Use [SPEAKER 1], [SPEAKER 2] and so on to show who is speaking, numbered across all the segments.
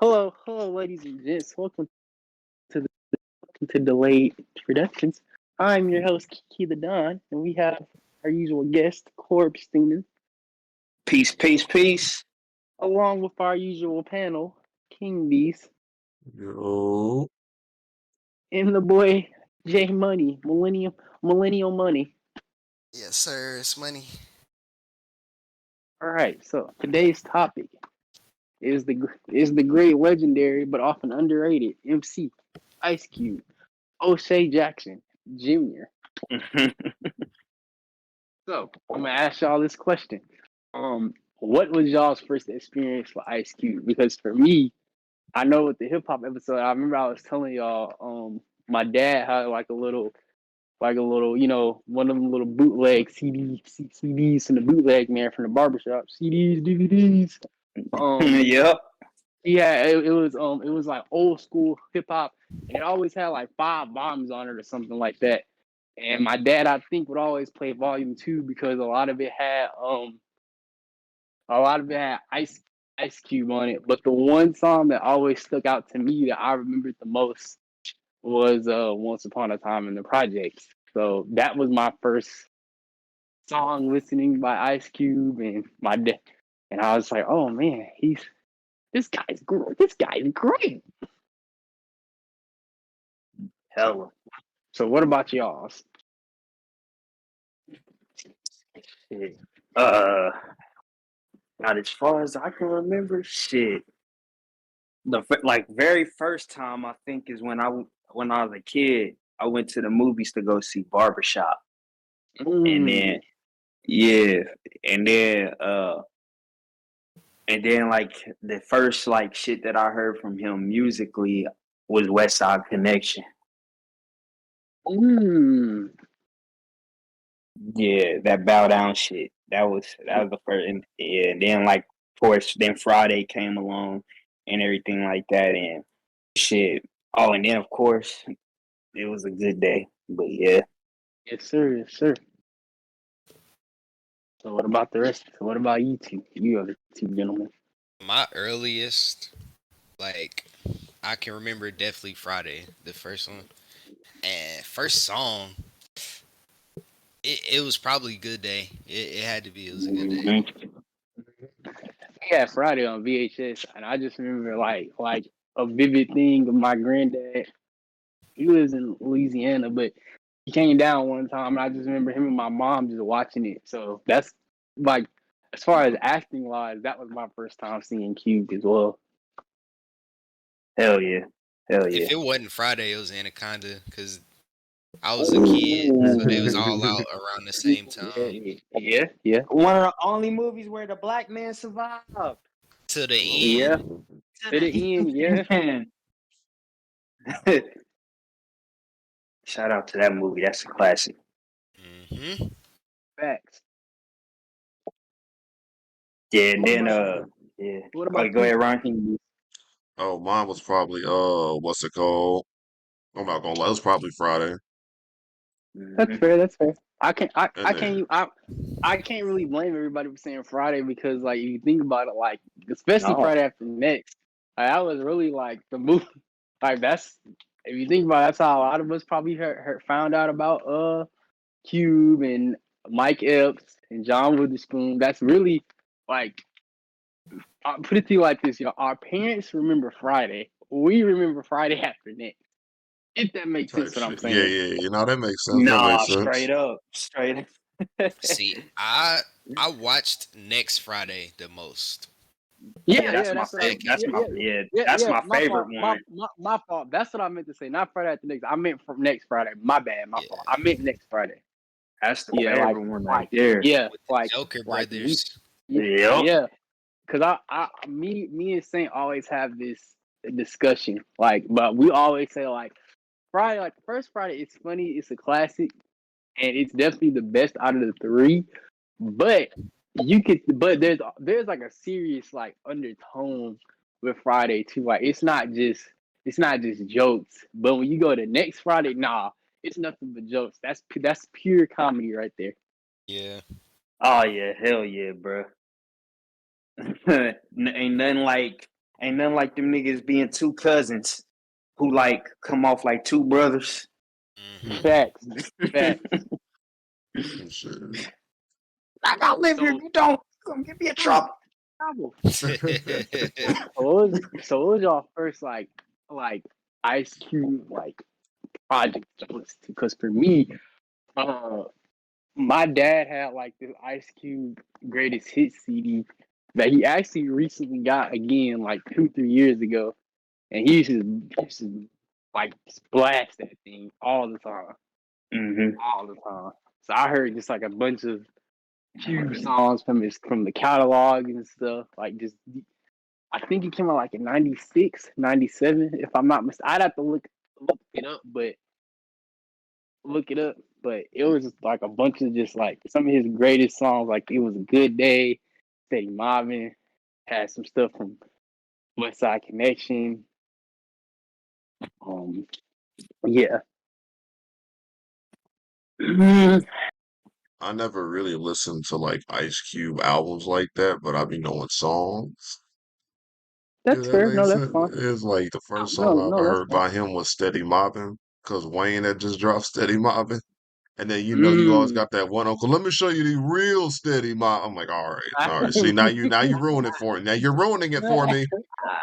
[SPEAKER 1] Hello, ladies and gents. To the, welcome to Delayed Productions. I'm your host, Kiki the Don, and we have our usual guest, Corb Steeman,
[SPEAKER 2] Peace, peace, peace.
[SPEAKER 1] along with our usual panel, King Beast,
[SPEAKER 3] Yo,
[SPEAKER 1] and the boy J Money, Millennial Money.
[SPEAKER 4] Yes, sir. It's money.
[SPEAKER 1] All right, so today's topic is the great, legendary, but often underrated MC Ice Cube, O'Shea Jackson Jr. So I'm gonna ask y'all this question. What was y'all's first experience with Ice Cube? Because for me, I know with the hip hop episode, I remember I was telling y'all, my dad had one of them little bootleg CDs from the bootleg man from the barbershop, CDs, DVDs.
[SPEAKER 2] Yep.
[SPEAKER 1] Yeah, it was like old school hip hop, and it always had like 5 bombs on it or something like that. And my dad, I think, would always play Volume 2 because a lot of it had Ice Cube on it. But the one song that always stuck out to me that I remembered the most was Once Upon a Time in the Projects. So that was my first song listening by Ice Cube, and my dad, and I was like, oh man, this guy's great. This guy's great.
[SPEAKER 2] Hella.
[SPEAKER 1] So what about y'all's?
[SPEAKER 2] Shit. Not as far as I can remember. Shit. The very first time I think is when I was a kid. I went to the movies to go see Barbershop, and then yeah, and then like the first like shit that I heard from him musically was West Side Connection. Yeah, that bow down shit. That was the first, and then like of course then Friday came along and everything like that and shit. Oh, and then of course it was a good day. But yeah.
[SPEAKER 1] Yes, sir. Yes, sir. So what about the rest? So what about you two? You other two gentlemen.
[SPEAKER 4] My earliest, like, I can remember definitely Friday, the first one. And first song, it was probably Good Day. It had to be. It was a good day.
[SPEAKER 1] We had Friday on VHS, and I just remember like a vivid thing of my granddad. He lives in Louisiana, but he came down one time, and I just remember him and my mom just watching it. So that's like, as far as acting wise, that was my first time seeing Cube as well.
[SPEAKER 2] Hell yeah.
[SPEAKER 4] If it wasn't Friday, it was Anaconda because I was a kid, so they was all out around the same time.
[SPEAKER 1] Yeah.
[SPEAKER 2] One of the only movies where the black man survived.
[SPEAKER 4] To the
[SPEAKER 1] Yeah.
[SPEAKER 4] end.
[SPEAKER 1] To the end, yeah.
[SPEAKER 2] Shout out to that movie. That's a classic.
[SPEAKER 4] Mm-hmm.
[SPEAKER 1] Facts.
[SPEAKER 2] Yeah, and then yeah.
[SPEAKER 1] What about
[SPEAKER 2] go ahead, Ron.
[SPEAKER 3] oh, mine was probably what's it called? I'm not gonna lie, it was probably Friday.
[SPEAKER 1] That's fair. That's fair. I
[SPEAKER 3] And
[SPEAKER 1] can't really blame everybody for saying Friday because like you think about it, like especially
[SPEAKER 2] No.
[SPEAKER 1] Friday After Next, like, that was really like the movie. Like that's, if you think about it, that's how a lot of us probably found out about Cube and Mike Epps and John Witherspoon. That's really like, I'll put it to you like this, our parents remember Friday. We remember Friday After Next. If that makes
[SPEAKER 3] type
[SPEAKER 1] sense, what I'm
[SPEAKER 3] shit. Yeah,
[SPEAKER 1] saying.
[SPEAKER 3] yeah, you know that makes sense. That
[SPEAKER 2] Nah,
[SPEAKER 3] makes sense.
[SPEAKER 2] straight up.
[SPEAKER 4] See, I watched Next Friday the most.
[SPEAKER 1] Yeah,
[SPEAKER 2] that's
[SPEAKER 1] that's what I.
[SPEAKER 2] That's my
[SPEAKER 1] My
[SPEAKER 2] favorite
[SPEAKER 1] fault.
[SPEAKER 2] one.
[SPEAKER 1] My fault. That's what I meant to say. Not Friday After Next. I meant from next Friday. My bad. My fault. I meant next Friday.
[SPEAKER 2] That's the
[SPEAKER 1] Yeah,
[SPEAKER 2] favorite one right there.
[SPEAKER 1] Yeah,
[SPEAKER 4] With the Joker brothers.
[SPEAKER 1] Yeah,
[SPEAKER 2] Yep.
[SPEAKER 1] because me and Saint always have this discussion. Like, but we always say like Friday, like the first Friday, it's funny. It's a classic, and it's definitely the best out of the three. But there's like a serious like undertone with Friday too. Like it's not just jokes. But when you go to next Friday, nah, it's nothing but jokes. That's pure comedy right there.
[SPEAKER 4] Yeah.
[SPEAKER 2] Oh yeah, hell yeah, bro. Ain't nothing like Ain't nothing like them niggas being two cousins who like come off like two brothers.
[SPEAKER 1] Facts. Facts.
[SPEAKER 3] Shit.
[SPEAKER 2] I gotta live here.
[SPEAKER 1] So,
[SPEAKER 2] You don't. You're gonna get me in trouble.
[SPEAKER 1] so what was y'all first like Ice Cube like project to listen to? Because for me, my dad had like this Ice Cube greatest hits CD that he actually recently got again like 2-3 years ago, and he used to like blast that thing all the time, all the time. So I heard just like a bunch of Cube songs from the catalog and stuff. Like just I think it came out like in 96, 97, if I'm not mistaken. I'd have to look it up, but it was just like a bunch of just like some of his greatest songs. Like It Was a Good Day, Steady Mobbin', had some stuff from West Side Connection. Yeah.
[SPEAKER 3] I never really listened to like Ice Cube albums like that, but I be knowing songs. If
[SPEAKER 1] That's
[SPEAKER 3] that
[SPEAKER 1] fair. No,
[SPEAKER 3] makes
[SPEAKER 1] that's
[SPEAKER 3] sense.
[SPEAKER 1] fine.
[SPEAKER 3] It's like the first
[SPEAKER 1] No,
[SPEAKER 3] song I
[SPEAKER 1] no,
[SPEAKER 3] ever
[SPEAKER 1] that's
[SPEAKER 3] heard
[SPEAKER 1] fine.
[SPEAKER 3] by him was Steady Mobbin', because Wayne had just dropped Steady Mobbin'. And then you always
[SPEAKER 1] Mm.
[SPEAKER 3] got that one uncle. Let me show you the real Steady Mob. I'm like, all right, all right. See, now you ruin it for me. Now you're ruining it for me.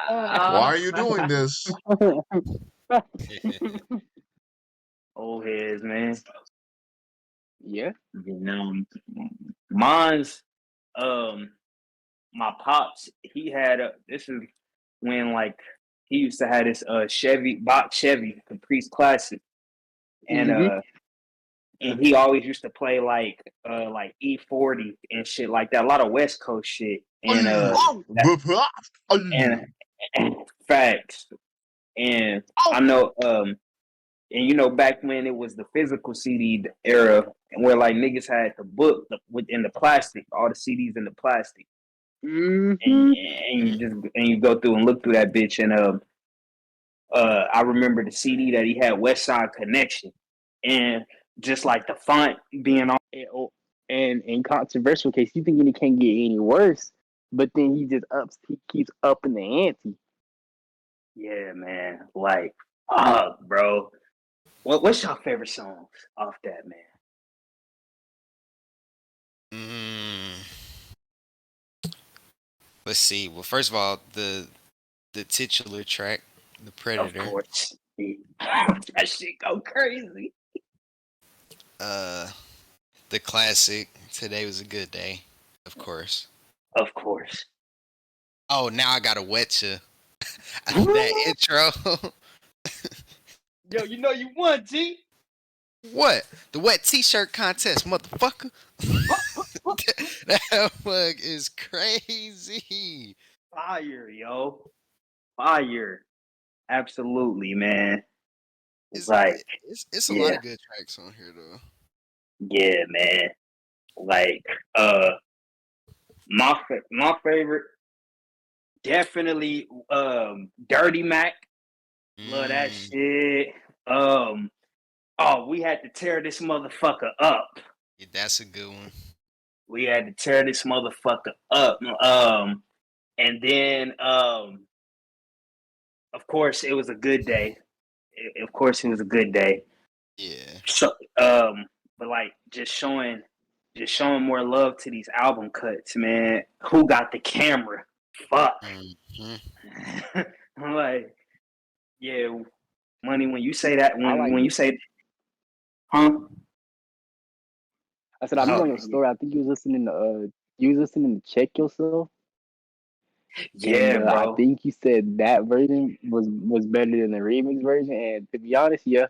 [SPEAKER 3] Why are you doing this?
[SPEAKER 2] Old heads, man.
[SPEAKER 1] Yeah.
[SPEAKER 2] You know, mine's my pops. He had this is when like he used to have this Chevy Caprice Classic, and
[SPEAKER 1] Mm-hmm.
[SPEAKER 2] and he always used to play like E40 and shit like that. A lot of West Coast shit, and and, and facts. And I know and you know back when it was the physical CD era, where like niggas had the book within the plastic, all the CDs in the plastic,
[SPEAKER 1] Mm-hmm.
[SPEAKER 2] and you go through and look through that bitch, and I remember the CD that he had, West Side Connection, and just like the font being on.
[SPEAKER 1] And in controversial case, you thinking it can't get any worse, but then he keeps upping the ante.
[SPEAKER 2] Yeah, man. Like, bro. What's your favorite songs off that, man?
[SPEAKER 4] Let's see. Well, first of all, the titular track, The Predator.
[SPEAKER 2] Of course. That shit go crazy.
[SPEAKER 4] The classic, Today Was a Good Day, of course.
[SPEAKER 2] Of course.
[SPEAKER 4] Oh, now I gotta wet you. That intro.
[SPEAKER 2] Yo, you know you won, G.
[SPEAKER 4] What? The wet t-shirt contest, motherfucker. That mug is crazy.
[SPEAKER 2] Fire, yo. Fire. Absolutely, man.
[SPEAKER 4] It's
[SPEAKER 2] Like,
[SPEAKER 4] a lot of good tracks on here though.
[SPEAKER 2] Yeah, man. Like, my favorite, definitely, Dirty Mac. Love that shit. We had to tear this motherfucker up.
[SPEAKER 4] Yeah, that's a good one.
[SPEAKER 2] We had to tear this motherfucker up. And then, of course, it was a good day. Of course, it was a good day.
[SPEAKER 4] Yeah.
[SPEAKER 2] So, but like just showing more love to these album cuts, man. Who got the camera? Fuck. I'm like, yeah, Money. When you say that, when you say, huh?
[SPEAKER 1] I said I'm on your story. I think you was listening to Check Yourself.
[SPEAKER 2] Yeah,
[SPEAKER 1] and,
[SPEAKER 2] bro.
[SPEAKER 1] I think you said that version was better than the remix version. And to be honest, yeah.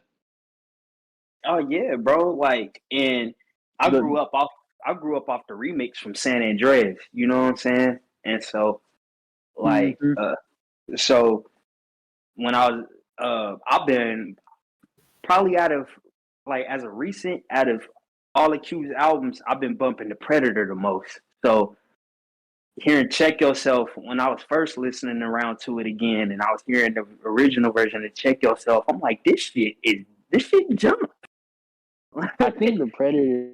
[SPEAKER 2] Oh yeah, bro. Like, and I grew up off the remix from San Andreas. You know what I'm saying? And so, like, so when I was, I've been probably out of all the Cube's albums, I've been bumping the Predator the most. So hearing Check Yourself, when I was first listening around to it again, and I was hearing the original version of Check Yourself, I'm like, this shit jump.
[SPEAKER 1] I think the Predator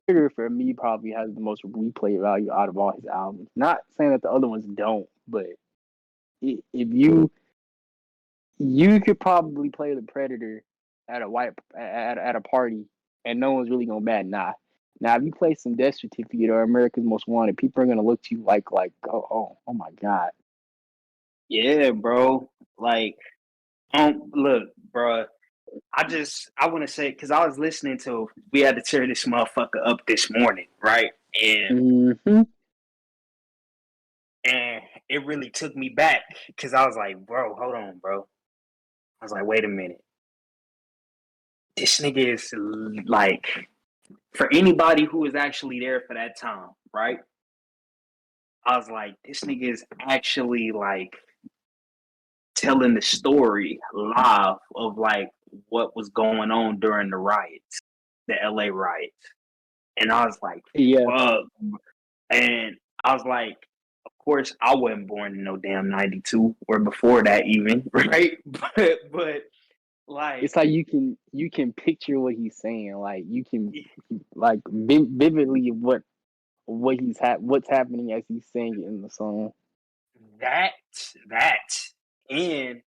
[SPEAKER 1] Predator for me probably has the most replay value out of all his albums. Not saying that the other ones don't, but if you could probably play the Predator at a party and no one's really gonna bat an eye. Now if you play some Death Certificate or America's Most Wanted, people are gonna look to you like oh my god.
[SPEAKER 2] Yeah, bro. Like, look, bro. I want to say, because I was listening to, we had to tear this motherfucker up this morning, right?
[SPEAKER 1] Mm-hmm.
[SPEAKER 2] And it really took me back because I was like, bro, hold on, bro. I was like, wait a minute. This nigga is like, for anybody who was actually there for that time, right? I was like, this nigga is actually like telling the story live of like what was going on during the riots, the LA riots. And I was like,
[SPEAKER 1] Yeah.
[SPEAKER 2] fuck. And I was like, of course, I wasn't born in no damn 92 or before that even, right? But like,
[SPEAKER 1] It's like you can picture what he's saying. Like you can like vividly what's happening as he's saying it in the song.
[SPEAKER 2] that, and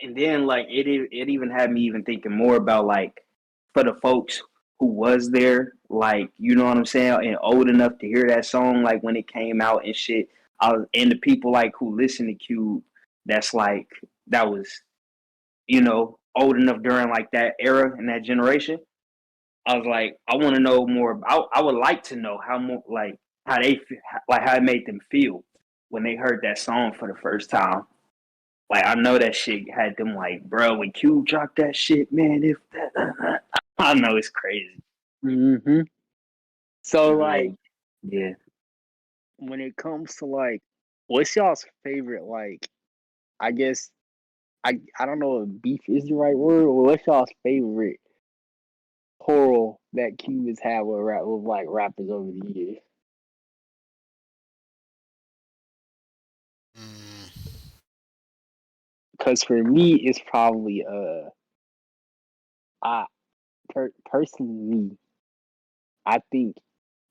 [SPEAKER 2] and then like it even had me even thinking more about like for the folks who was there, like you know what I'm saying, and old enough to hear that song like when it came out and shit. And the people like who listen to Cube, that's like that was old enough during like that era and that generation. I was like, I want to know more. I would like to know how more like how they like how it made them feel when they heard that song for the first time. Like I know that shit had them like, bro, when Q dropped that shit, man, if that, I know it's crazy.
[SPEAKER 1] Mm-hmm. So
[SPEAKER 2] Like,
[SPEAKER 1] like
[SPEAKER 2] yeah.
[SPEAKER 1] when it comes to like, what's y'all's favorite like? I guess I don't know if beef is the right word, or what's y'all's favorite quarrel that Cube has had with like rappers over the years?
[SPEAKER 4] Mm,
[SPEAKER 1] Because for me, it's probably I personally me. I think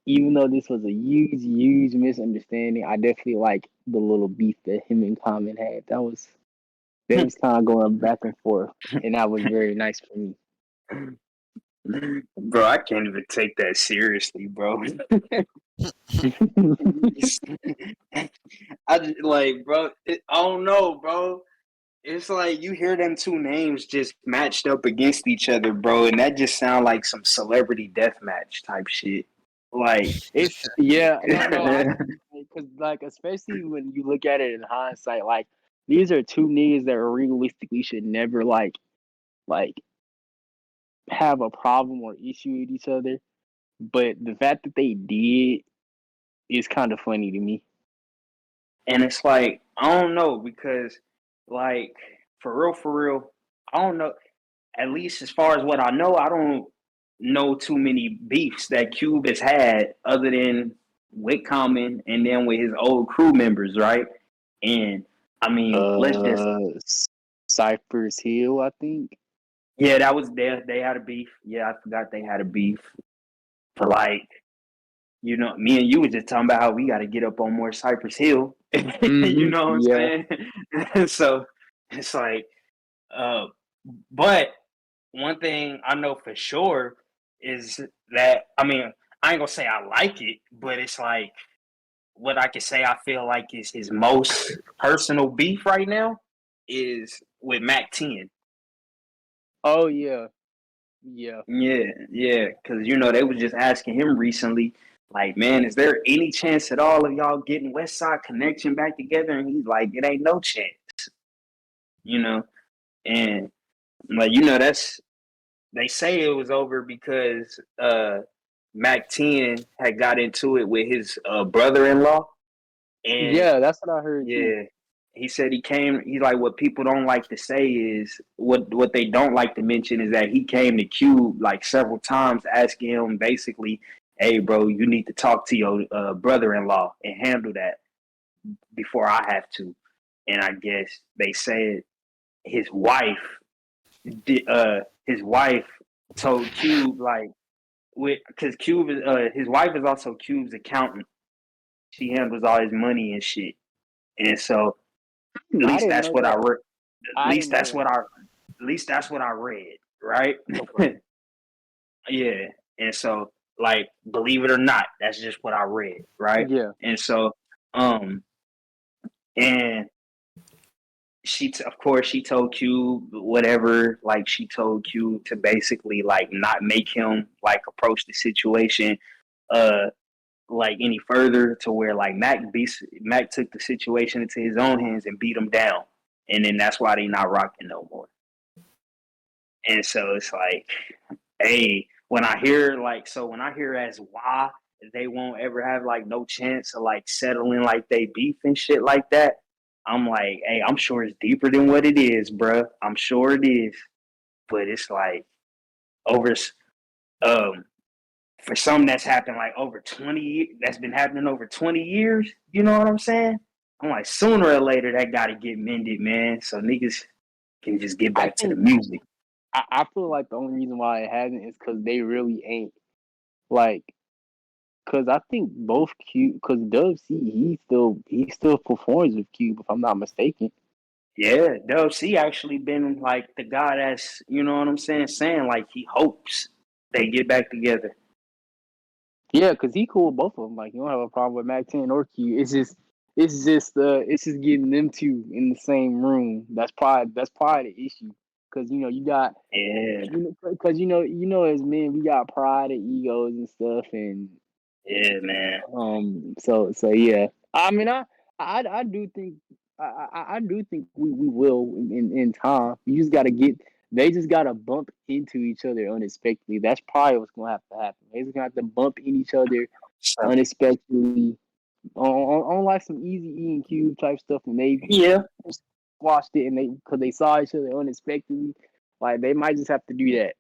[SPEAKER 1] even though this was a huge misunderstanding, I definitely like the little beef that him and Common had. They was kind of going back and forth, and that was very nice for me.
[SPEAKER 2] Bro, I can't even take that seriously, bro. I just, like, bro, I don't know, bro. It's like you hear them two names just matched up against each other, bro, and that just sound like some celebrity death match type shit. Like,
[SPEAKER 1] It's yeah, no, because like especially when you look at it in hindsight, like these are two niggas that realistically should never like have a problem or issue with each other, but the fact that they did is kind of funny to me.
[SPEAKER 2] and it's like I don't know because, like, for real, I don't know. At least as far as what I know, I don't know too many beefs that Cube has had other than with Common and then with his old crew members, right? And I mean, let's just
[SPEAKER 1] Uh, Cypress Hill, I think.
[SPEAKER 2] yeah, that was there. They had a beef. Yeah, I forgot they had a beef for like me and you were just talking about how we got to get up on more Cypress Hill. You
[SPEAKER 1] Mm-hmm.
[SPEAKER 2] know what
[SPEAKER 1] Yeah.
[SPEAKER 2] I'm saying? So it's like, uh, but one thing I know for sure is that I mean I ain't gonna say I like it, but it's like what I can say I feel like is his most personal beef right now is with Mac 10.
[SPEAKER 1] Oh yeah. Yeah.
[SPEAKER 2] Yeah, because they was just asking him recently, like, man, is there any chance at all of y'all getting West Side Connection back together? And he's like, it ain't no chance, you know. And like, that's they say it was over because Mac 10 had got into it with his brother-in-law, and
[SPEAKER 1] Yeah, that's what I heard too.
[SPEAKER 2] yeah, he said he came. He's like, what people don't like to say is what they don't like to mention is that he came to Cube like several times, asking him basically, "Hey, bro, you need to talk to your brother-in-law and handle that before I have to." And I guess they said his wife, his wife told Cube like, because Cube is his wife is also Cube's accountant. She handles all his money and shit, and so at
[SPEAKER 1] I
[SPEAKER 2] least
[SPEAKER 1] didn't
[SPEAKER 2] that's
[SPEAKER 1] know
[SPEAKER 2] what I
[SPEAKER 1] that.
[SPEAKER 2] read. At
[SPEAKER 1] I
[SPEAKER 2] least
[SPEAKER 1] didn't know
[SPEAKER 2] that's
[SPEAKER 1] that.
[SPEAKER 2] what I. At least that's what I read. Right?
[SPEAKER 1] Okay.
[SPEAKER 2] Yeah, and so like, believe it or not, that's just what I read. Right?
[SPEAKER 1] Yeah.
[SPEAKER 2] And so, and of course she told Cube whatever, like she told Cube to basically like not make him like approach the situation like any further, to where like Mac took the situation into his own hands and beat him down, and then that's why they not rocking no more. And so it's like, hey, when I hear as why they won't ever have like no chance of like settling like they beef and shit like that, I'm like, hey, I'm sure it's deeper than what it is, bruh. I'm sure it is, but it's like over um for something that's happened like over 20, that's been happening over 20 years. You know what I'm saying? I'm like, sooner or later that got to get mended, man. So niggas can just get
[SPEAKER 1] I
[SPEAKER 2] back to the
[SPEAKER 1] think
[SPEAKER 2] music.
[SPEAKER 1] I feel like the only reason why it hasn't is because they really ain't like. Because I think both Cube, because Dub C, he still performs with Cube if I'm not mistaken.
[SPEAKER 2] Yeah, Dub C actually been like the guy that's, you know what I'm saying like he hopes they get back together.
[SPEAKER 1] Yeah, because he cool with both of them. Like you don't have a problem with Mac 10 or Q. It's just getting them two in the same room. That's probably the issue. Because you got
[SPEAKER 2] Yeah,
[SPEAKER 1] because as men we got pride and egos and stuff, and
[SPEAKER 2] yeah, man.
[SPEAKER 1] so yeah. I mean I do think I do think we will in time. You just gotta get they just gotta bump into each other unexpectedly. That's probably what's gonna have to happen. They just gonna have to bump in each other
[SPEAKER 2] So
[SPEAKER 1] unexpectedly on like some easy E and Cube type stuff, and they
[SPEAKER 2] yeah,
[SPEAKER 1] squashed it and they because they saw each other unexpectedly. Like they might just have to do that.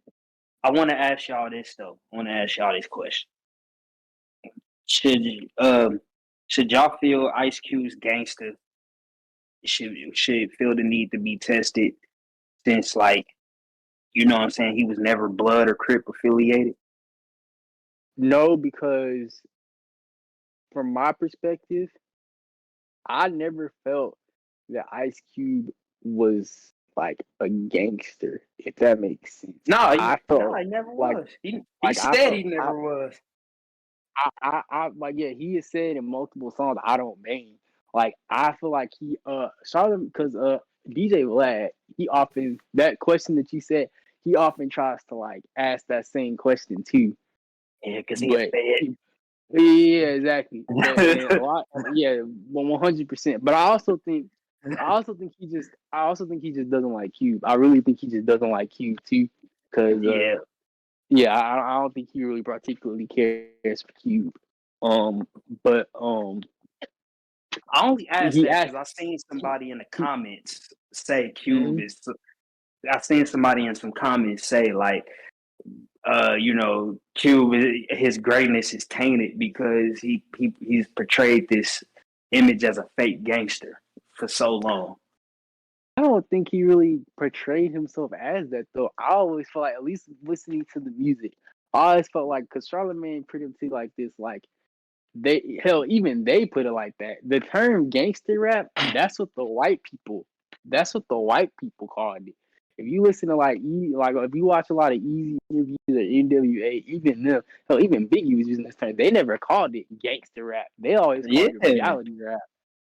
[SPEAKER 2] I want to ask y'all this though. I want to ask y'all this question. Should um should y'all feel Ice Cube's gangster should feel the need to be tested, since like, you know what I'm saying, he was never Blood or Crip affiliated?
[SPEAKER 1] No, because from my perspective, I never felt that Ice Cube was like a gangster, if that makes sense.
[SPEAKER 2] No,
[SPEAKER 1] I felt
[SPEAKER 2] he never
[SPEAKER 1] like
[SPEAKER 2] was. He
[SPEAKER 1] like I
[SPEAKER 2] said
[SPEAKER 1] felt
[SPEAKER 2] he never was.
[SPEAKER 1] like yeah, he has said in multiple songs I don't bang. Like I feel like he Charlotte because DJ Vlad, he often that question that you said, he often tries to like ask that same question too.
[SPEAKER 2] Yeah, because he a
[SPEAKER 1] But
[SPEAKER 2] fed.
[SPEAKER 1] yeah, exactly. But and a lot, yeah, 100%. But I also think he just doesn't like Cube. I really think he just doesn't like Cube too, because
[SPEAKER 2] Yeah.
[SPEAKER 1] yeah, I don't think he really particularly cares for Cube. But
[SPEAKER 2] I only asked
[SPEAKER 1] he
[SPEAKER 2] that because
[SPEAKER 1] asked.
[SPEAKER 2] I seen somebody in the
[SPEAKER 1] He,
[SPEAKER 2] comments say Cube
[SPEAKER 1] mhm.
[SPEAKER 2] is. I seen somebody in some comments say like, Cube, his greatness is tainted because he's portrayed this image as a fake gangster for so long.
[SPEAKER 1] I don't think he really portrayed himself as that though. I always felt like, at least listening to the music, I always felt like because Charlamagne put him to like this, like even they put it like that. The term gangster rap, that's what the white people called it. If you listen to like if you watch a lot of Easy interviews or NWA, even them, hell, even Biggie was using this term. They never called it gangster rap. They always
[SPEAKER 2] Yeah,
[SPEAKER 1] called it reality rap.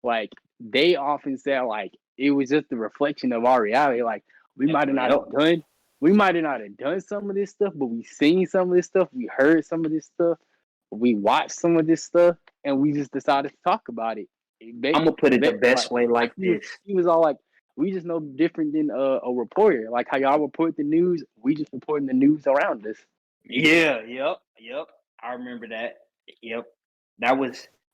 [SPEAKER 1] Like they often said like it was just a reflection of our reality. Like we might have not
[SPEAKER 2] yep.
[SPEAKER 1] have done some of this stuff, but we seen some of this stuff, we heard some of this stuff, we watched some of this stuff, and we just decided to talk about it.
[SPEAKER 2] I'm gonna put it the
[SPEAKER 1] Like
[SPEAKER 2] best way like this.
[SPEAKER 1] he was all like, we just know different than a reporter. Like how y'all report the news, we just reporting the news around us.
[SPEAKER 2] Yeah, yep. I remember that. Yep.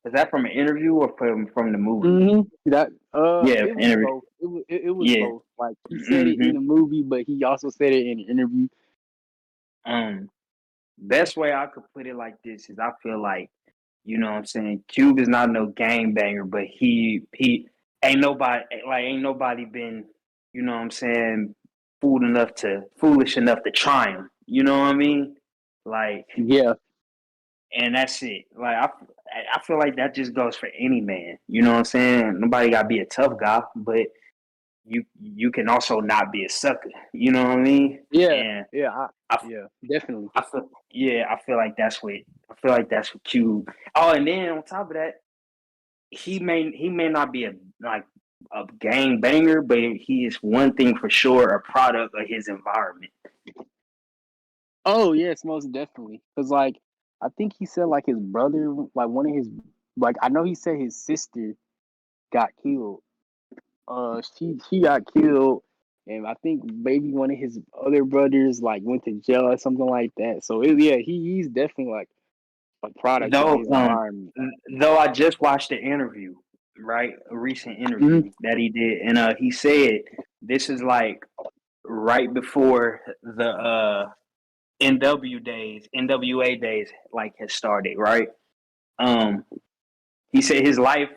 [SPEAKER 2] Was that from an interview or from the movie?
[SPEAKER 1] That
[SPEAKER 2] Yeah,
[SPEAKER 1] it was
[SPEAKER 2] interview.
[SPEAKER 1] both. It was
[SPEAKER 2] Yeah.
[SPEAKER 1] both. Like he said it in the movie, but he also said it in the interview.
[SPEAKER 2] Best way I could put it like this is, I feel like, you know what I'm saying, Cube is not no gang banger, but he ain't nobody been, you know what I'm saying, foolish enough to try him. You know what I mean? Like,
[SPEAKER 1] Yeah.
[SPEAKER 2] and that's it. Like, I feel like that just goes for any man. You know what I'm saying? Nobody got to be a tough guy, but you can also not be a sucker. You know what I mean?
[SPEAKER 1] Yeah.
[SPEAKER 2] And
[SPEAKER 1] Yeah.
[SPEAKER 2] I,
[SPEAKER 1] Yeah. Definitely.
[SPEAKER 2] I feel like that's what Cube. Oh, and then on top of that, he may not be a gang banger, but he is one thing for sure, a product of his environment.
[SPEAKER 1] Oh yes, most definitely. Cause like I think he said like his brother, like one of his, like I know he said his sister got killed. She got killed, and I think maybe one of his other brothers like went to jail or something like that. So yeah, he's definitely like a product of
[SPEAKER 2] Though
[SPEAKER 1] his environment.
[SPEAKER 2] though I just watched an interview, right? A recent
[SPEAKER 1] Mm-hmm.
[SPEAKER 2] interview that he did, and he said this is like right before the NWA days like had started, right? Um he said his life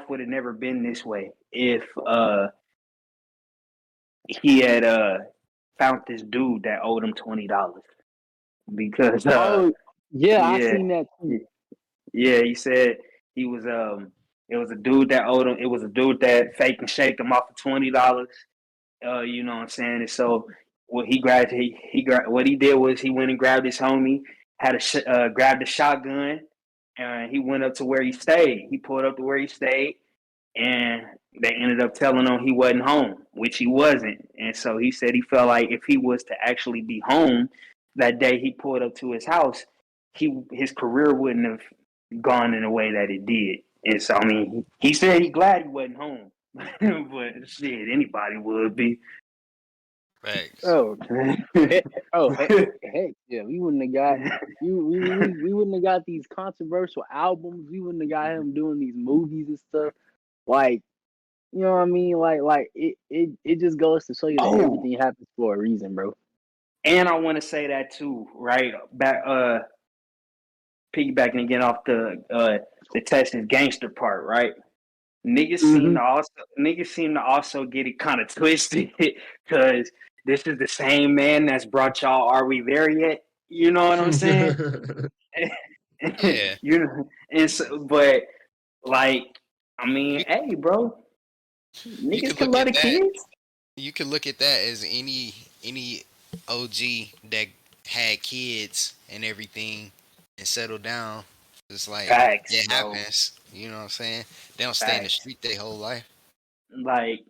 [SPEAKER 2] would have never been this way if he had found this dude that owed him $20 because
[SPEAKER 1] Oh yeah, I
[SPEAKER 2] yeah,
[SPEAKER 1] seen that too.
[SPEAKER 2] yeah, he said he was it was a dude that owed him, it was a dude that faked and shaked him off for $20. You know what I'm saying? And so what what he did was he went and grabbed his homie, grabbed a shotgun, and he went up to where he stayed. He pulled up to where he stayed, and they ended up telling him he wasn't home, which he wasn't. And so he said he felt like if he was to actually be home that day he pulled up to his house, his career wouldn't have gone in the way that it did. And so I mean, he said he glad he wasn't home, but shit, anybody would be.
[SPEAKER 4] Facts.
[SPEAKER 1] Oh, heck yeah, we wouldn't have got we wouldn't have got these controversial albums. We wouldn't have got him doing these movies and stuff. Like, you know what I mean? Like it just goes to show you that
[SPEAKER 2] Oh,
[SPEAKER 1] everything happens for a reason, bro.
[SPEAKER 2] and I want to say that too, right? Back, piggybacking again off the Texas gangster part, right? Niggas seem
[SPEAKER 1] Mm-hmm.
[SPEAKER 2] to also get it kind of twisted because this is the same man that's brought y'all Are We There Yet? You know what I'm saying?
[SPEAKER 4] Yeah.
[SPEAKER 2] You know, and so, but like, I mean,
[SPEAKER 4] You
[SPEAKER 2] hey, bro,
[SPEAKER 4] you
[SPEAKER 2] niggas
[SPEAKER 4] could
[SPEAKER 2] can
[SPEAKER 4] look
[SPEAKER 2] love
[SPEAKER 4] at
[SPEAKER 2] the
[SPEAKER 4] that.
[SPEAKER 2] kids.
[SPEAKER 4] You could look at that as any OG that had kids and everything and settled down. It's like
[SPEAKER 2] Facts,
[SPEAKER 4] it
[SPEAKER 2] bro.
[SPEAKER 4] happens. You know what I'm saying? They don't stay in the
[SPEAKER 2] Facts.
[SPEAKER 4] street their whole life.
[SPEAKER 2] Like,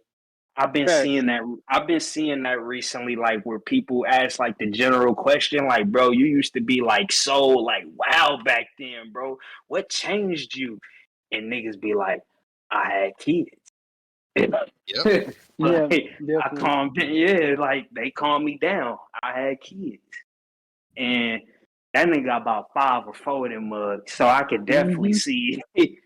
[SPEAKER 2] I've been
[SPEAKER 1] Facts.
[SPEAKER 2] seeing that. I've been seeing that recently, like where people ask like the general question, like, "Bro, you used to be like so like wow back then, bro. What changed you?" And niggas be like, "I had kids."
[SPEAKER 4] Yep.
[SPEAKER 1] Yeah,
[SPEAKER 2] Like I
[SPEAKER 1] definitely.
[SPEAKER 2] calmed down. Yeah, like they calmed me down. I had kids, and that nigga got about 5 or 4 of them mugs. So I could definitely
[SPEAKER 1] Mm-hmm.
[SPEAKER 2] see.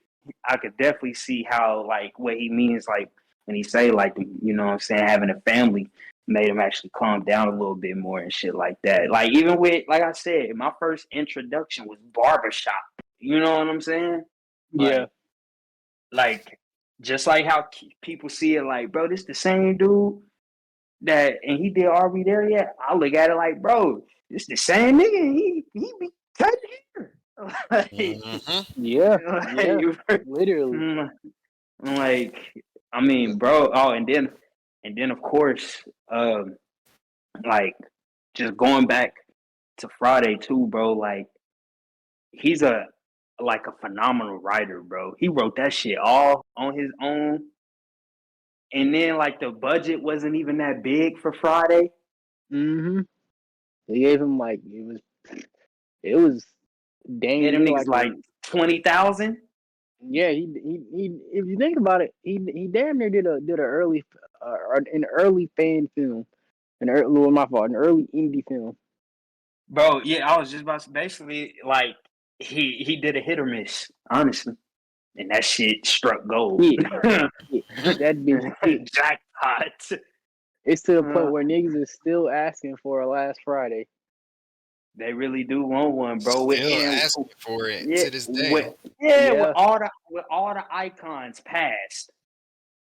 [SPEAKER 2] I could definitely see how like what he means, like when he say like you know what I'm saying, having a family made him actually calm down a little bit more and shit like that. Like even with like I said, my first introduction was barbershop. You know what I'm saying?
[SPEAKER 1] Yeah.
[SPEAKER 2] Like just like how people see it, like bro, this the same dude that and he did Are We There Yet? I look at it like bro, this the same nigga. He be cutting hair. like,
[SPEAKER 4] Hmm.
[SPEAKER 1] Yeah. Yeah.
[SPEAKER 2] like,
[SPEAKER 1] Literally.
[SPEAKER 2] like I mean, bro. Oh, and then of course, like just going back to Friday too, bro. Like he's a phenomenal writer, bro. He wrote that shit all on his own, and then like the budget wasn't even that big for Friday.
[SPEAKER 1] Mm-hmm. They gave him like it was
[SPEAKER 2] Yeah,
[SPEAKER 1] dang
[SPEAKER 2] them
[SPEAKER 1] near
[SPEAKER 2] niggas
[SPEAKER 1] like a
[SPEAKER 2] like 20,000.
[SPEAKER 1] yeah. He if you think about it, he damn near did a early an early fan film, well, my fault, an early indie film.
[SPEAKER 2] Bro, yeah, I was just about to basically like he did a hit or miss, honestly. And that shit struck gold.
[SPEAKER 1] Hit, hit. That bitch hit.
[SPEAKER 2] Jackpot.
[SPEAKER 1] It's to the point
[SPEAKER 2] Uh,
[SPEAKER 1] where niggas is still asking for a Last Friday.
[SPEAKER 2] they really do want one, bro.
[SPEAKER 4] Still asking for it
[SPEAKER 2] Yeah,
[SPEAKER 4] to this day.
[SPEAKER 2] with
[SPEAKER 1] Yeah,
[SPEAKER 2] all the icons passed.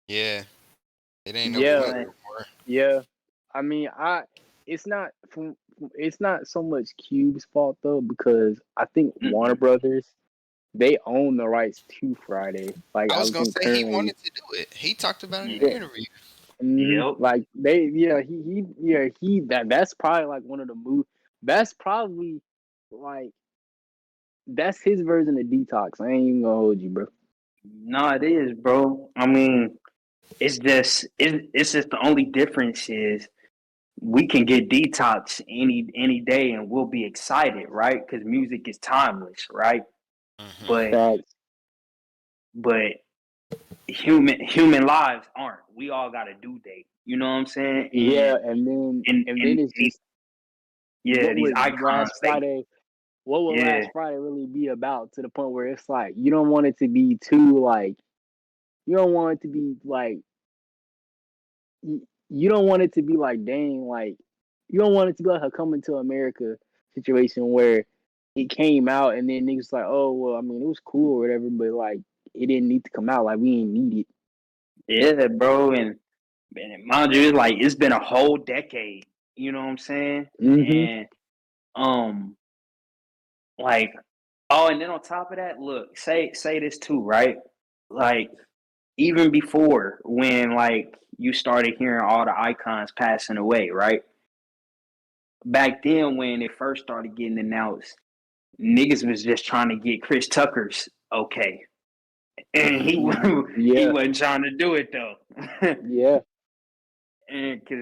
[SPEAKER 4] Yeah. It ain't no
[SPEAKER 1] yeah,
[SPEAKER 4] point
[SPEAKER 2] Like,
[SPEAKER 4] no more.
[SPEAKER 1] yeah. I mean, it's not it's not so much Cube's fault though, because I think Warner
[SPEAKER 2] Mm-mm.
[SPEAKER 1] Brothers, they own the rights to Friday. Like
[SPEAKER 4] I
[SPEAKER 1] I
[SPEAKER 4] was gonna
[SPEAKER 1] think
[SPEAKER 4] say he
[SPEAKER 1] currently,
[SPEAKER 4] wanted to do it. He talked about it in
[SPEAKER 1] yeah,
[SPEAKER 4] the interview.
[SPEAKER 2] Yep.
[SPEAKER 1] like that's probably like one of the movies. That's probably like that's his version of Detox. I ain't even gonna hold you, bro.
[SPEAKER 2] No, it is, bro. I mean, it's just the only difference is we can get Detox any day and we'll be excited, right? Because music is timeless, right?
[SPEAKER 4] Hmm.
[SPEAKER 2] But
[SPEAKER 1] Facts.
[SPEAKER 2] but human lives aren't. We all got a due date. You know what I'm saying?
[SPEAKER 1] Yeah, and then it's
[SPEAKER 2] These,
[SPEAKER 1] just
[SPEAKER 2] yeah,
[SPEAKER 1] what
[SPEAKER 2] these
[SPEAKER 1] would
[SPEAKER 2] icons,
[SPEAKER 1] last
[SPEAKER 2] they
[SPEAKER 1] Friday what would
[SPEAKER 2] yeah,
[SPEAKER 1] last Friday really be about, to the point where it's like you don't want it to be too like you don't want it to be like you don't want it to be like dang, like you don't want it to be like a Coming to America situation where it came out and then niggas like, oh well, I mean it was cool or whatever, but like it didn't need to come out, like we didn't need it.
[SPEAKER 2] yeah, bro. And mind you, it's like it's been a whole decade. You know what I'm saying?
[SPEAKER 1] Mm-hmm.
[SPEAKER 2] And um, like, oh, and then on top of that, look, say this too, right? Like, even before when like you started hearing all the icons passing away, right? Back then when it first started getting announced, niggas was just trying to get Chris Tucker's okay. And he
[SPEAKER 1] Yeah,
[SPEAKER 2] wasn't trying to do it though.
[SPEAKER 1] yeah.
[SPEAKER 2] And cause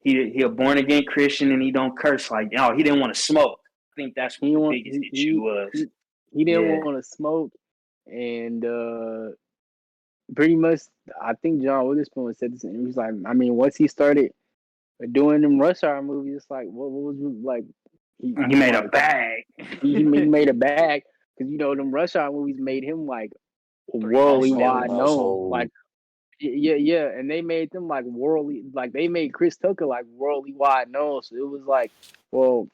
[SPEAKER 2] he a born again Christian and he don't curse, like, oh, he didn't want to smoke. I think that's what
[SPEAKER 1] He
[SPEAKER 2] the
[SPEAKER 1] want
[SPEAKER 2] biggest issue was.
[SPEAKER 1] he didn't
[SPEAKER 2] Yeah.
[SPEAKER 1] want to smoke, and pretty much I think John Witherspoon said this, and he was like, I mean, once he started doing them Rush Hour movies, it's like what was like
[SPEAKER 2] He made a
[SPEAKER 1] like
[SPEAKER 2] bag.
[SPEAKER 1] he made a bag, because them Rush Hour movies made him like worldly wide
[SPEAKER 3] Household,
[SPEAKER 1] known, like
[SPEAKER 3] household.
[SPEAKER 1] yeah, and they made them like worldly, like they made Chris Tucker like worldly wide known, so it was like, well,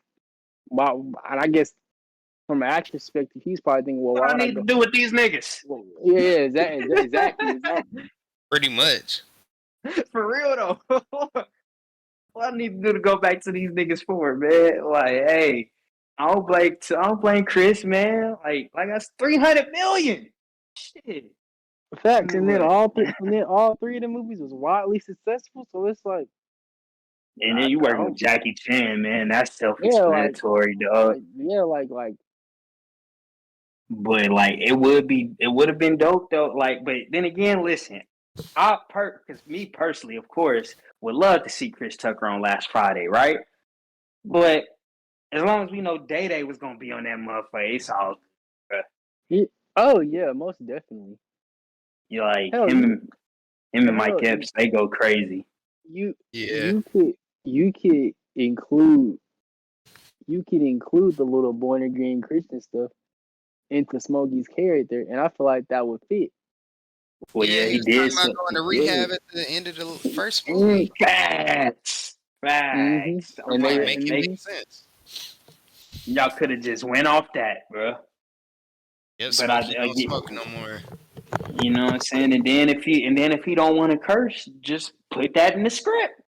[SPEAKER 1] wow, and I guess from an actor perspective, he's probably thinking, well,
[SPEAKER 2] What
[SPEAKER 1] why
[SPEAKER 2] I
[SPEAKER 1] would I
[SPEAKER 2] need to
[SPEAKER 1] go?
[SPEAKER 2] do with these niggas?
[SPEAKER 1] Well, yeah, exactly.
[SPEAKER 4] Pretty much.
[SPEAKER 2] For real though. What I need to do to go back to these niggas for, man? Like, hey, I don't blame Chris, man. Like that's 300 million. Shit.
[SPEAKER 1] Facts, and then
[SPEAKER 2] Anyway.
[SPEAKER 1] all three of the movies was wildly successful. So it's like,
[SPEAKER 2] And then you
[SPEAKER 1] I
[SPEAKER 2] working with
[SPEAKER 1] don't,
[SPEAKER 2] Jackie Chan, man. That's
[SPEAKER 1] yeah,
[SPEAKER 2] self-explanatory, dog.
[SPEAKER 1] yeah,
[SPEAKER 2] But like, it would have been dope though. Like, but then again, listen, because me personally, of course, would love to see Chris Tucker on last Friday, right? But as long as we know Day Day was gonna be on that motherfucker, it's all.
[SPEAKER 1] he, oh yeah, most definitely.
[SPEAKER 2] You like
[SPEAKER 1] Hell, you
[SPEAKER 2] him and Mike
[SPEAKER 1] hell
[SPEAKER 2] Epps, they go crazy.
[SPEAKER 1] you
[SPEAKER 4] Yeah.
[SPEAKER 1] you could include the little born again Christian stuff into Smokey's character, and I feel like that would fit.
[SPEAKER 2] Well,
[SPEAKER 4] Yeah,
[SPEAKER 2] yeah,
[SPEAKER 4] he
[SPEAKER 2] he
[SPEAKER 4] was talking
[SPEAKER 2] did.
[SPEAKER 4] about going to
[SPEAKER 1] Yeah.
[SPEAKER 4] rehab at the end of the first movie.
[SPEAKER 2] Facts, facts. I'm
[SPEAKER 1] And
[SPEAKER 4] Like,
[SPEAKER 1] they
[SPEAKER 2] like,
[SPEAKER 4] make it
[SPEAKER 2] they
[SPEAKER 4] make sense.
[SPEAKER 2] y'all could have just went off that, bro.
[SPEAKER 4] Yep,
[SPEAKER 2] But
[SPEAKER 4] Smokey don't smoke no more.
[SPEAKER 2] you know what I'm saying. And then if he don't want to curse, just put that in the script.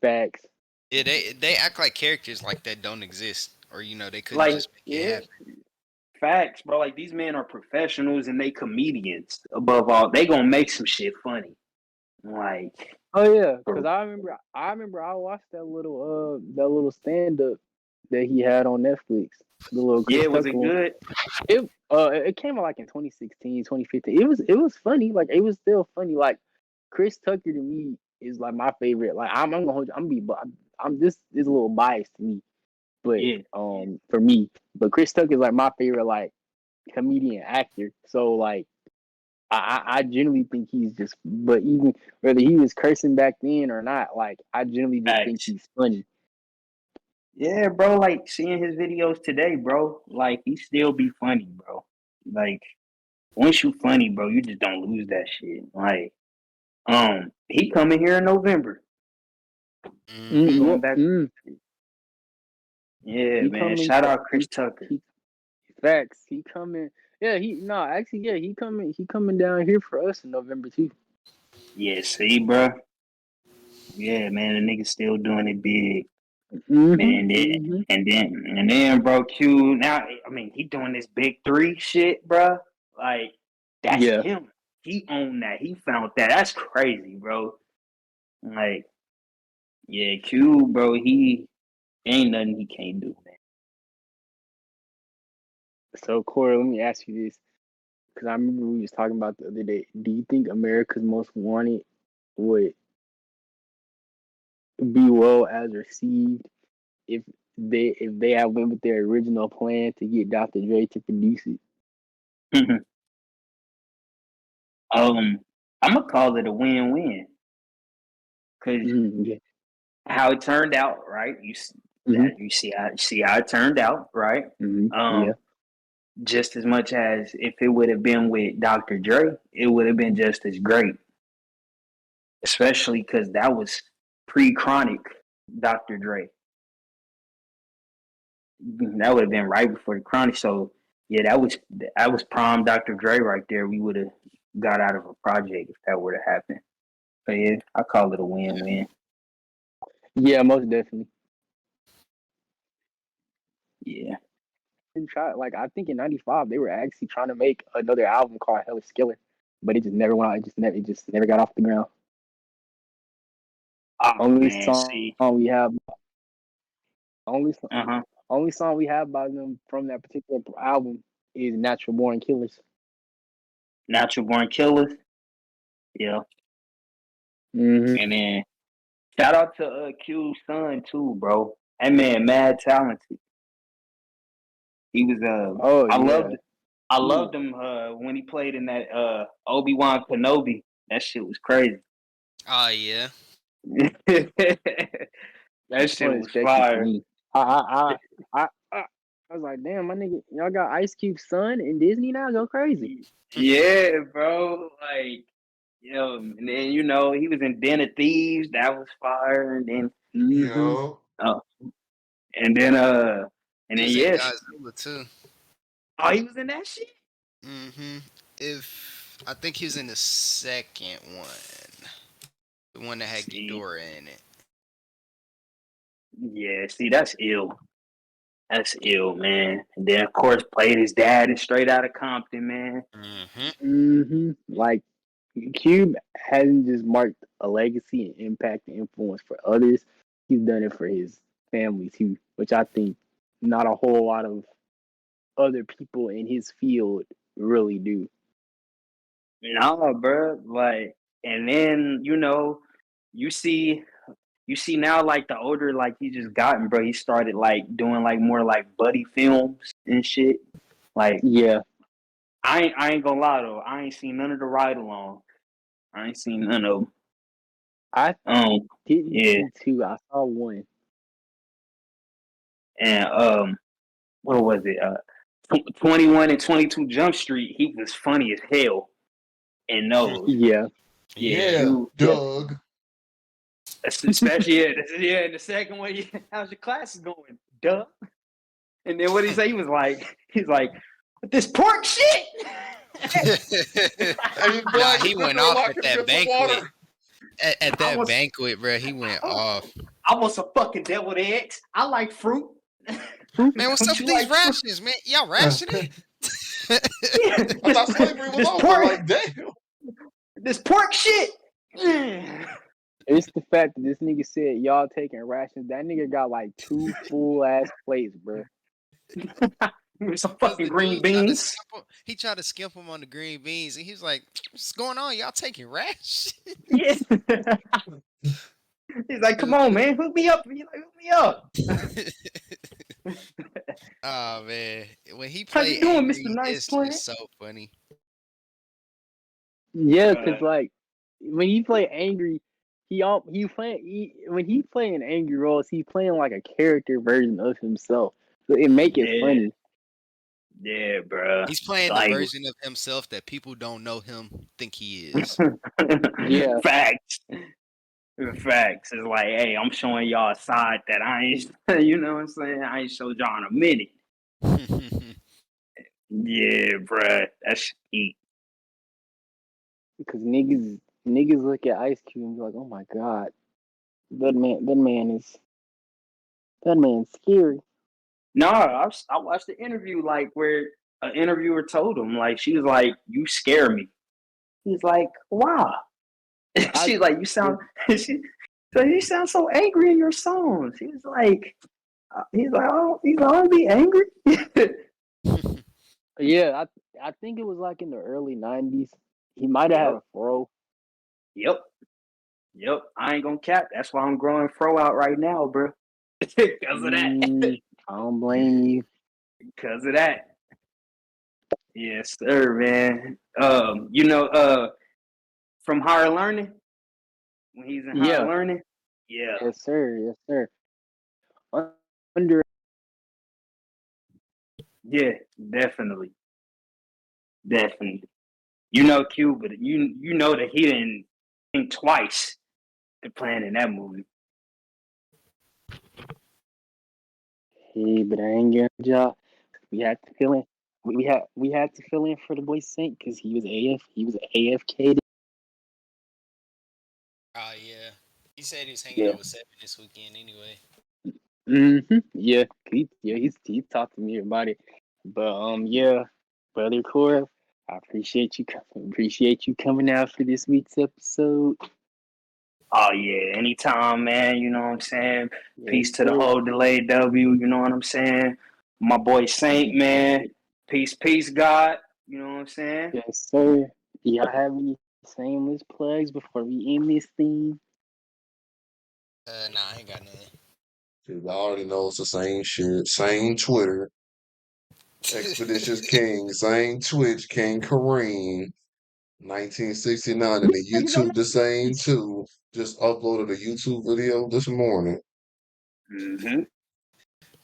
[SPEAKER 1] facts.
[SPEAKER 4] Yeah, they act like characters like that don't exist, or they couldn't
[SPEAKER 2] Like,
[SPEAKER 4] just make it
[SPEAKER 2] yeah,
[SPEAKER 4] happen.
[SPEAKER 2] facts, bro. Like these men are professionals and they comedians. Above all, they gonna make some shit funny. Like,
[SPEAKER 1] Oh yeah, because I remember I watched that little stand up that he had on Netflix. The little
[SPEAKER 2] yeah,
[SPEAKER 1] Chris
[SPEAKER 2] was
[SPEAKER 1] Tucker
[SPEAKER 2] it
[SPEAKER 1] one.
[SPEAKER 2] good?
[SPEAKER 1] It came out like in 2016, 2015. It was funny. Like it was still funny. Like Chris Tucker to me is like my favorite. Like I'm gonna hold you, I'm this is a little biased to me, but
[SPEAKER 2] Yeah,
[SPEAKER 1] for me, but Chris Tucker is like my favorite like comedian actor. So like I generally think he's just, but even whether he was cursing back then or not, like I generally just think
[SPEAKER 2] facts.
[SPEAKER 1] he's funny.
[SPEAKER 2] Yeah, bro. Like seeing his videos today, bro. Like he still be funny, bro. Like once you funny, bro, you just don't lose that shit. Like, he coming here in November. He
[SPEAKER 4] Hmm.
[SPEAKER 2] going
[SPEAKER 1] Yep.
[SPEAKER 2] back. Yeah,
[SPEAKER 1] He
[SPEAKER 2] man.
[SPEAKER 1] coming.
[SPEAKER 2] Shout out Chris Tucker.
[SPEAKER 1] He facts. He coming. Yeah. He coming down here for us in November too.
[SPEAKER 2] Yeah, see, bro. Yeah, man. The nigga still doing it big. Man, and then, bro, Q. Now, I mean, he doing this big three shit, bro. Like, that's
[SPEAKER 1] Yeah.
[SPEAKER 2] him. He owned that. He found that. That's crazy, bro. Like, yeah, Q, bro. He ain't nothing he can't do, man.
[SPEAKER 1] So Corey, let me ask you this, because I remember we was talking about the other day. Do you think America's Most Wanted would be well as received if they had went with their original plan to get Dr. Dre to produce it?
[SPEAKER 2] I'm gonna call it a win-win because
[SPEAKER 1] Yeah.
[SPEAKER 2] how it turned out, right?
[SPEAKER 1] Mm-hmm.
[SPEAKER 2] You see how it turned out, right?
[SPEAKER 1] Yeah.
[SPEAKER 2] Just as much as if it would have been with Dr. Dre, it would have been just as great, especially because that was pre-chronic Dr. Dre. That would have been right before the chronic. So yeah, that was prime Dr. Dre right there. We would have got out of a project if that would have happened. But yeah, I call it a win-win.
[SPEAKER 1] Yeah, most definitely.
[SPEAKER 2] Yeah.
[SPEAKER 1] And try, like, I think in '95 they were actually trying to make another album called Hella Skiller, but it just never went out. It just never got off the ground.
[SPEAKER 2] Oh
[SPEAKER 1] Only
[SPEAKER 2] man,
[SPEAKER 1] song
[SPEAKER 2] see.
[SPEAKER 1] we have, only so-
[SPEAKER 2] Uh-huh.
[SPEAKER 1] only song we have by them from that particular album is Natural Born Killers.
[SPEAKER 2] Natural Born Killers. Yeah.
[SPEAKER 1] Mm-hmm.
[SPEAKER 2] And then shout out to Q's son too, bro. That man mad talented. He was
[SPEAKER 1] Oh yeah.
[SPEAKER 2] I loved him when he played in that Obi-Wan Kenobi. That shit was crazy.
[SPEAKER 4] Oh yeah.
[SPEAKER 2] That shit was
[SPEAKER 1] Unexpected to
[SPEAKER 2] fire.
[SPEAKER 1] me. I was like, damn, my nigga, y'all got Ice Cube's son in Disney now? Go crazy.
[SPEAKER 2] Yeah, bro. Like, and then he was in Den of Thieves. That was fire. And then,
[SPEAKER 3] Yo.
[SPEAKER 2] uh, and then,
[SPEAKER 4] He was in
[SPEAKER 2] yes.
[SPEAKER 4] Godzilla too.
[SPEAKER 2] Oh, he was in that shit.
[SPEAKER 4] If I think he was in the second one, the one that had
[SPEAKER 2] See,
[SPEAKER 4] Ghidorah in it.
[SPEAKER 2] yeah. See, that's ill. That's ill, man. And then, of course, played his dad in Straight Outta Compton, man.
[SPEAKER 1] Like, Cube hasn't just marked a legacy and impact and influence for others. He's done it for his family too, which I think not a whole lot of other people in his field really do.
[SPEAKER 2] No, bro. Like, and then you see now, like the older like he just gotten, bro. He started like doing like more like buddy films and shit. Like,
[SPEAKER 1] Yeah,
[SPEAKER 2] I ain't gonna lie though. I ain't seen none of the ride along. I ain't seen none of them.
[SPEAKER 1] I didn't
[SPEAKER 2] Yeah,
[SPEAKER 1] see two. I saw one.
[SPEAKER 2] and what was it? 21 and 22 Jump Street. He was funny as hell in those.
[SPEAKER 1] Yeah,
[SPEAKER 2] Yeah,
[SPEAKER 3] Yeah,
[SPEAKER 2] Q.
[SPEAKER 3] Doug.
[SPEAKER 2] Especially in the second one. Yeah, how's your classes going? Duh. And then what he say? He's like, this pork shit.
[SPEAKER 3] Hey,
[SPEAKER 4] Nah,
[SPEAKER 3] Black,
[SPEAKER 4] he
[SPEAKER 3] is this
[SPEAKER 4] went
[SPEAKER 3] girl
[SPEAKER 4] off
[SPEAKER 3] I
[SPEAKER 4] at
[SPEAKER 3] can
[SPEAKER 4] that
[SPEAKER 3] get some
[SPEAKER 4] banquet.
[SPEAKER 3] water?
[SPEAKER 4] At
[SPEAKER 2] I
[SPEAKER 4] that
[SPEAKER 2] was
[SPEAKER 4] banquet, bro, he went off.
[SPEAKER 2] I want some fucking deviled eggs. I like fruit.
[SPEAKER 4] Man, what's up
[SPEAKER 2] Don't
[SPEAKER 4] with
[SPEAKER 2] you
[SPEAKER 4] these
[SPEAKER 2] like fruit?
[SPEAKER 4] rations, man? Y'all rationing?
[SPEAKER 2] Yeah,
[SPEAKER 3] I thought slavery was
[SPEAKER 2] this
[SPEAKER 3] over.
[SPEAKER 2] pork,
[SPEAKER 3] Like, damn.
[SPEAKER 2] this pork shit. Mm.
[SPEAKER 1] it's the fact that this nigga said y'all taking rations. That nigga got like two full ass plates, bro.
[SPEAKER 2] Some
[SPEAKER 4] Because
[SPEAKER 2] fucking
[SPEAKER 4] the
[SPEAKER 2] green
[SPEAKER 4] dude tried to
[SPEAKER 2] beans.
[SPEAKER 4] skimp him. He tried to skimp him on the green beans, and he was like, "What's going on? Y'all taking rations?"
[SPEAKER 2] Yeah. He's like, come on, man, hook me up. He's like, hook me up.
[SPEAKER 4] Oh man, when he
[SPEAKER 2] How you
[SPEAKER 4] played
[SPEAKER 2] doing, Mr.
[SPEAKER 4] angry,
[SPEAKER 2] Nice
[SPEAKER 4] it's just
[SPEAKER 2] Plant?
[SPEAKER 4] so funny.
[SPEAKER 1] Yeah, cause like when he play angry, when he playing angry roles, he playing like a character version of himself. So it make it
[SPEAKER 2] Yeah,
[SPEAKER 1] funny.
[SPEAKER 2] yeah, bro.
[SPEAKER 4] He's playing the
[SPEAKER 2] Like,
[SPEAKER 4] version of himself that people don't know him think he is.
[SPEAKER 1] Yeah,
[SPEAKER 2] facts. Facts. It's like, hey, I'm showing y'all a side that I ain't, you know what I'm saying? I ain't showed y'all in a minute. Yeah, bruh. That's eat.
[SPEAKER 1] because niggas look at Ice Cube and be like, oh my god, that man is That man's scary.
[SPEAKER 2] No, I watched the interview like where an interviewer told him like she was like, "You scare me." He's like, "Why?" She's like, "You sound." she so you sound so angry in your songs. He's like, "Oh, I don't be angry."
[SPEAKER 1] Yeah, I think it was like in the early '90s. He might have had
[SPEAKER 2] Yep,
[SPEAKER 1] a fro.
[SPEAKER 2] yep, yep. I ain't gonna cap. That's why I'm growing fro out right now, bro. Because of that.
[SPEAKER 1] I don't blame you.
[SPEAKER 2] Because of that. Yes, sir, man. From higher learning when he's in higher
[SPEAKER 1] Yeah,
[SPEAKER 2] learning. Yeah,
[SPEAKER 1] yes, sir. Yes, sir. Under
[SPEAKER 2] yeah, definitely, definitely. You know, Q, but you know that he didn't think twice to plan in that movie.
[SPEAKER 1] Hey, but I ain't gonna job. We had to fill in. We had to fill in for the boy Saint because he was AFK.
[SPEAKER 4] Oh yeah. He said he was hanging
[SPEAKER 1] Yeah.
[SPEAKER 4] out with Seven this weekend anyway.
[SPEAKER 1] Yeah. He's talked to me about it. But yeah, brother Cora, I appreciate you coming out for this week's episode.
[SPEAKER 2] Oh yeah, anytime, man. You know what I'm saying?
[SPEAKER 1] Yes,
[SPEAKER 2] Peace to the
[SPEAKER 1] sir.
[SPEAKER 2] whole delayed W. You know what I'm saying? My boy Saint, man. Peace, God. You know what I'm saying?
[SPEAKER 1] Yes, sir. Do y'all have any shameless plugs before we end this thing?
[SPEAKER 4] Nah, I ain't got nothing.
[SPEAKER 3] I already know it's the same shit, same Twitter, Expeditious King, same Twitch, King Kareem, 1969, and the
[SPEAKER 1] You don't
[SPEAKER 3] YouTube the same too. Just uploaded a YouTube video this morning.
[SPEAKER 2] Mm-hmm.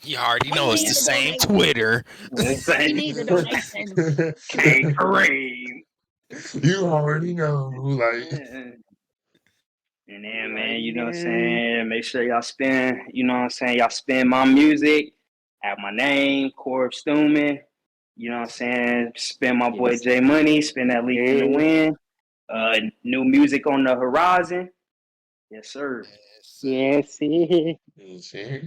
[SPEAKER 4] You already
[SPEAKER 1] We
[SPEAKER 4] know it's
[SPEAKER 1] need
[SPEAKER 4] the
[SPEAKER 1] the
[SPEAKER 4] same
[SPEAKER 1] donation.
[SPEAKER 4] Twitter.
[SPEAKER 2] The
[SPEAKER 1] We
[SPEAKER 2] same
[SPEAKER 1] need the donation.
[SPEAKER 2] King Kareem.
[SPEAKER 3] You already know, like.
[SPEAKER 2] And
[SPEAKER 1] You
[SPEAKER 2] then, man,
[SPEAKER 1] already
[SPEAKER 2] you know what I'm
[SPEAKER 1] know.
[SPEAKER 2] saying? Make sure y'all spend, you know what I'm saying? Y'all spend my music, have my name, Corb Stuman. You know what I'm saying? Spend my boy
[SPEAKER 1] Yes.
[SPEAKER 2] J Money, spend that leak in the
[SPEAKER 1] Yeah.
[SPEAKER 2] wind. New music on the horizon. Yes, sir.
[SPEAKER 4] Yes,
[SPEAKER 1] Yes. Yeah.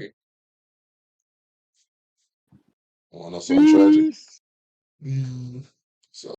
[SPEAKER 3] Want to know something tragic?
[SPEAKER 1] Peace.
[SPEAKER 3] Mm. So